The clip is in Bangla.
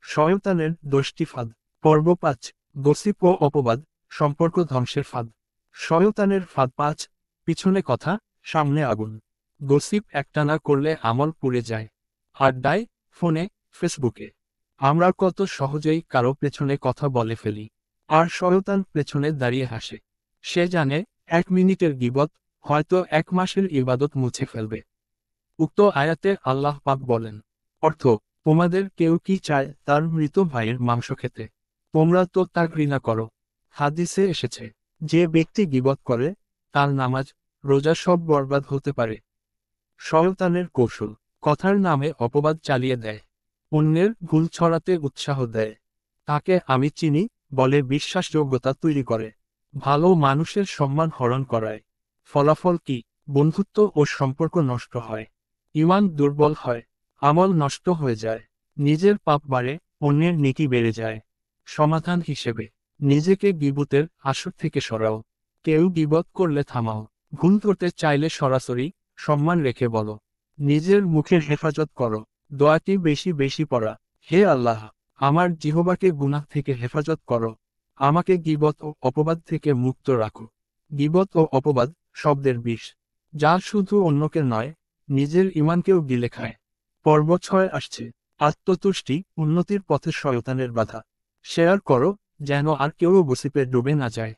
শয়তানের 10টি ফাঁদ। পর্ব 5। গসিপ ও অপবাদ, সম্পর্ক ধ্বংসের ফাঁদ। শয়তানের ফাঁদ 5। পিছনে কথা, সামনে আগুন। গসিপ একটানা করলে আমল পুড়ে যায়। আড্ডায়, ফোনে, ফেসবুকে আমরা কত সহজেই কারো পেছনে কথা বলে ফেলি। আর শয়তান পেছনে দাঁড়িয়ে হাসে। সে জানে 1 মিনিটের গীবত হয়তো 1 মাসের ইবাদত মুছে ফেলবে। উক্ত আয়াতে আল্লাহ পাক বলেন, অর্থ, তোমাদের কেউ কি চায় তার মৃত ভাইয়ের মাংস খেতে? তোমরা তো তা ঘৃণা করো। হাদিসে এসেছে, যে ব্যক্তি গীবত করে তার নামাজ, রোজা সব বরবাদ হতে পারে। শয়তানের কৌশল, কথার নামে অপবাদ চালিয়ে দেয়, অন্যের ভুল ছড়াতে উৎসাহ দেয়, তাকে আমি চিনি বলে বিশ্বাসযোগ্যতা তৈরি করে, ভালো মানুষের সম্মান হরণ করায়। ফলাফল কি? বন্ধুত্ব ও সম্পর্ক নষ্ট হয়, ঈমান দুর্বল হয়, আমল নষ্ট হয়ে যায়, নিজের পাপ বাড়ে, অন্যের নেকি বেড়ে যায়। সমাধান হিসেবে, নিজেকে গীবতের আসর থেকে সরাও। কেউ গীবত করলে থামাও। ভুল করতে চাইলে সরাসরি সম্মান রেখে বলো। নিজের মুখের হেফাজত করো। দোয়াটি বেশি বেশি পড়া, হে আল্লাহ, আমার জিহ্বাকে গুনাহ থেকে হেফাজত করো, আমাকে গীবত ও অপবাদ থেকে মুক্ত রাখো। গীবত ও অপবাদ শব্দের বিষ, যা শুধু অন্যকে নয়, নিজের ঈমানকেও গিলে খায়। পর্ব 6 আসছে। আত্মতুষ্টি উন্নতির পথে শয়তানের বাধা। শেয়ার করো, যেন আর কেউ গসিপে ডুবে না যায়।